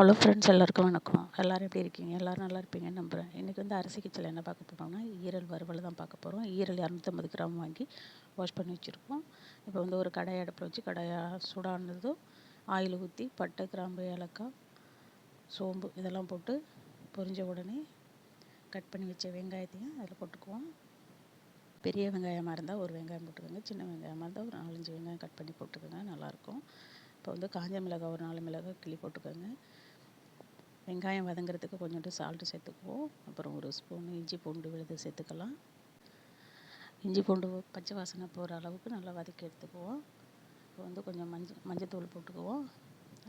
Hello friends, எல்லாருக்கும் வணக்கம். எல்லோரும் எப்படி இருக்கீங்க? எல்லோரும் நல்லா இருப்பீங்கன்னு நம்புகிறேன். இன்றைக்கி வந்து அரிசி கிச்சடியில் என்ன பார்க்க போகிறோம்னா, ஈரல் வறுவல் தான் பார்க்க போகிறோம். ஈரல் 250 கிராம் வாங்கி வாஷ் பண்ணி வச்சுருக்கோம். இப்போ வந்து ஒரு கடாயை அடுப்பில் வச்சு கடாயை சூடானதும் ஆயில் ஊற்றி பட்டை, கிராம்பு, ஏலக்காய், சோம்பு இதெல்லாம் போட்டு பொரிஞ்ச உடனே கட் பண்ணி வச்ச வெங்காயத்தையும் அதில் போட்டுக்குவோம். பெரிய வெங்காயமாக இருந்தால் ஒரு வெங்காயம் போட்டுக்கோங்க, சின்ன வெங்காயமாக இருந்தால் ஒரு 4-5 வெங்காயம் கட் பண்ணி போட்டுக்கோங்க, நல்லாயிருக்கும். இப்போ வந்து காஞ்ச மிளகாய் ஒரு 4 மிளகாய் கிள்ளி போட்டுக்கோங்க. வெங்காயம் வதங்கிறதுக்கு கொஞ்சோண்டு சால்ட்டு சேர்த்துக்குவோம். அப்புறம் ஒரு ஸ்பூன் இஞ்சி பூண்டு விழுது சேர்த்துக்கலாம். இஞ்சி பூண்டு பச்சை வாசனை போகிற அளவுக்கு நல்லா வதக்கி எடுத்துக்குவோம். இப்போ வந்து கொஞ்சம் மஞ்சத்தூள் போட்டுக்குவோம்.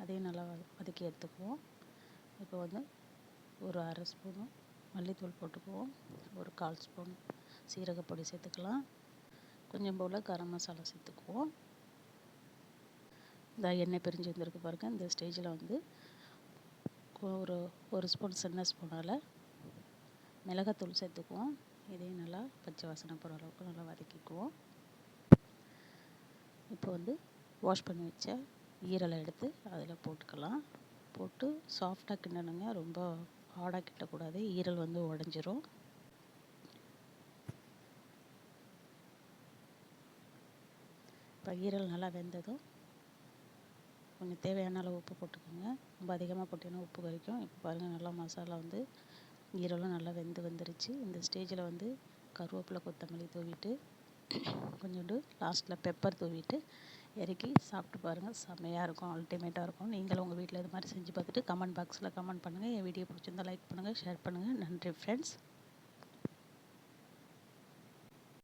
அதையும் நல்லா வதக்கி எடுத்துக்குவோம். இப்போ வந்து ஒரு அரை ஸ்பூனு மல்லித்தூள் போட்டுக்குவோம். ஒரு 1/4 ஸ்பூன் சீரகப்பொடி சேர்த்துக்கலாம். கொஞ்சம் போல் கரம் மசாலா சேர்த்துக்குவோம். இந்த எண்ணெய் பிரிஞ்சு வந்திருக்கு பாருங்கள். இந்த ஸ்டேஜில் வந்து ஒரு ஸ்பூன் சின்ன ஸ்பூனால் மிளகாத்தூள் சேர்த்துக்குவோம். இதையும் நல்லா பச்சை வாசனை போகிற அளவுக்கு நல்லா வதக்கிக்குவோம். இப்போ வந்து வாஷ் பண்ணி வச்ச ஈரலை எடுத்து அதில் போட்டுக்கலாம். போட்டு சாஃப்டாக கிண்டணுங்க, ரொம்ப ஹார்டாக கிண்டக்கூடாது, ஈரல் வந்து உடஞ்சிரும். இப்போ ஈரல் நல்லா வெந்ததும் கொஞ்சம் தேவையான அளவு உப்பு போட்டுக்கோங்க. ரொம்ப அதிகமாக போட்டிங்கன்னா உப்பு கறிக்கும். இப்போ பாருங்கள், நல்லா மசாலா வந்து ஈரலும் நல்லா வந்துருச்சு. இந்த ஸ்டேஜில் வந்து கருவேப்பிலை, கொத்தமல்லி தூவிட்டு கொஞ்சோண்டு லாஸ்ட்டில் பெப்பர் தூவிட்டு இறக்கி சாப்பிட்டு பாருங்கள். செம்மையாக இருக்கும், அல்டிமேட்டாக இருக்கும். நீங்களும் உங்கள் வீட்டில் இது மாதிரி செஞ்சு பார்த்துட்டு கமெண்ட் பாக்ஸில் கமெண்ட் பண்ணுங்கள். என் வீடியோ பிடிச்சிருந்தால் லைக் பண்ணுங்கள், ஷேர் பண்ணுங்கள். நன்றி ஃப்ரெண்ட்ஸ்.